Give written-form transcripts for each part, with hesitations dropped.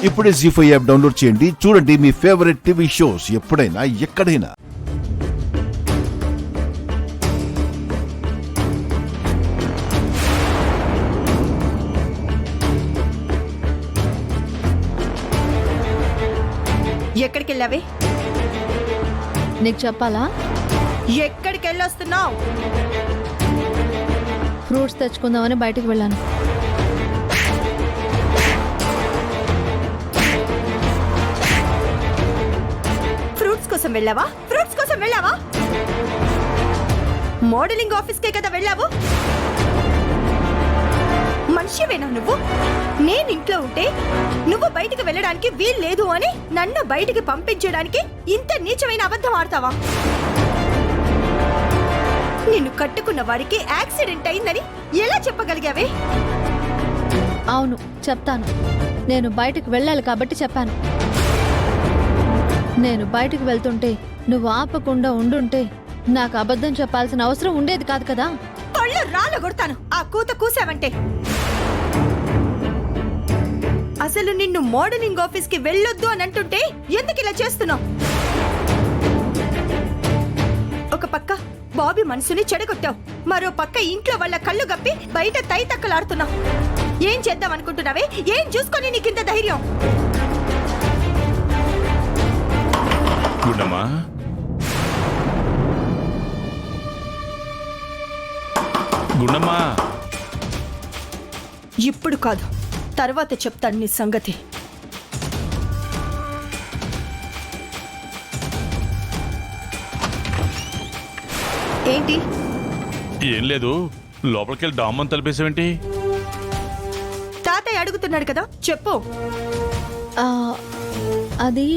ఇప్పుడే జీ5 app download చేయండి. చూడండి మీ ఫేవరెట్ టీవీ షోస్ ఎప్పుడైనా ఎక్కడైనా. ఎక్కడికి వెళ్ళావే? నీకు చెప్పాలా? ఎక్కడికి వెళ్ళొస్తున్నావు? ఫ్రూట్స్ తెచ్చుకుందామని బయటకు వెళ్ళాను. ఫ్రూట్స్ కోసం వెళ్ళావా? ఫ్రూట్స్ కోసం వెళ్ళావా? మోడలింగ్ ఆఫీస్కే కదా వెళ్ళావు. మనిషివేనా నువ్వు? నేను ఇంట్లో ఉంటే నువ్వు బయటికి వెళ్ళడానికి వీల్లేదు అని నన్ను బయటికి పంపించడానికి ఇంత నీచమైన అబద్ధం ఆడతావా? నిన్ను కట్టుకున్న వారికి యాక్సిడెంట్ అయిందని ఎలా చెప్పగలిగావే? అవును, చెప్తాను. నేను బయటకు వెళ్ళాలి కాబట్టి చెప్పాను. నేను బయటకు వెళ్తుంటే నువ్వు ఆపకుండా ఉండుంటే నాకు అబద్ధం చెప్పాల్సిన అవసరం ఉండేది కాదు కదా. పళ్ళు రాళ్ళు కొడతాను ఆ కూత కూసావంటే. అసలు నిన్ను మోడలింగ్ ఆఫీస్ కి వెళ్ళొద్దు అని అంటుంటే ఎందుకు ఇలా చేస్తున్నావు? ఒక పక్క బాబీ మనసుని చెడగొట్టావు, మరో పక్క ఇంట్లో వాళ్ళ కళ్ళు గప్పి బయట తైతక్కలాడుతున్నావు. ఏం చేద్దాం అనుకుంటున్నావే? ఏం చూసుకొని నీకింత ధైర్యం? గుండమ్మా, గుండమ్మా, ఇప్పుడు కాదు, తర్వాత చెప్తాను నీ సంగతి. ఏంటి? ఏం లేదు, లోపలికెళ్ళి డామ్మని తలిపేసావేంటి? తాతయ్య అడుగుతున్నాడు కదా, చెప్పు. ఆ, అది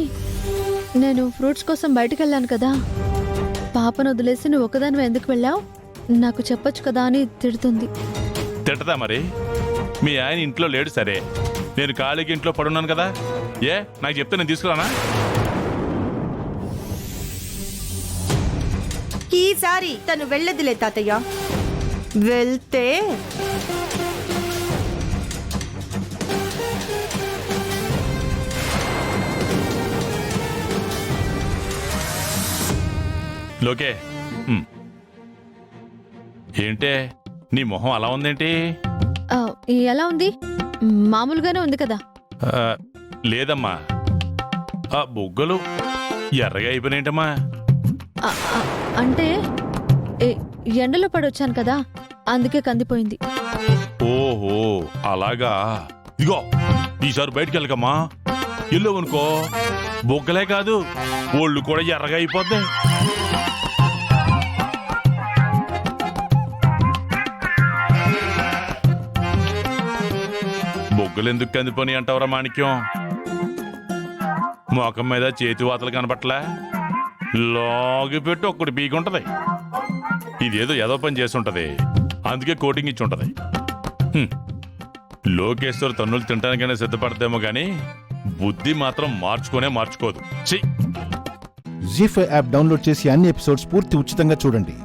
నేను ఫ్రూట్స్ కోసం బయటకు వెళ్ళాను కదా. పాపను వదిలేసి నువ్వు ఒకదానివి ఎందుకు వెళ్ళావు? నాకు చెప్పొచ్చు కదా అని తిడుతుంది. తిట్టదా మరి? మీ ఆయన ఇంట్లో లేడు సరే, నేను ఖాళీకి ఇంట్లో పడున్నాను కదా, ఏ నాకు చెప్తే నేను తీసుకురానా? ఈసారి తను వెళ్ళదులే తాతయ్య. వెళ్తే లోకే, ఏంటే నీ మొహం అలా ఉందేంటి? ఆ, ఎలా ఉంది? మామూలుగానే ఉంది కదా. లేదమ్మా, ఆ బొగ్గలు ఎర్రగా అయిపోయినాయంటమ్మా. ఆ, ఆ, అంటే ఎండలో పడొచ్చాను కదా, అందుకే కందిపోయింది. ఓహో అలాగా. ఇదిగో ఈసారి బయటికి వెళ్ళకమ్మా, వెళ్ళవనుకో బొగ్గలే కాదు ఒళ్ళు కూడా ఎర్రగా అయిపోద్ది. బొగ్గలు ఎందుకు కందిపోని అంటావరా మాణిక్యం? మోకం మీద చేతి వాతలు కనబట్లా, లాగి పెట్టి ఒక్కటి పీకుంటది. ఇదేదో ఏదో పని చేసి ఉంటది, అందుకే కోటింగ్ ఇచ్చి ఉంటది. లోకేశ్వర్ తన్నులు తినడానికైనా సిద్ధపడదేమో గాని బుద్ధి మాత్రం మార్చుకోదు. జీ5 యాప్ డౌన్లోడ్ చేసి అన్ని ఎపిసోడ్స్ పూర్తి ఉచితంగా చూడండి.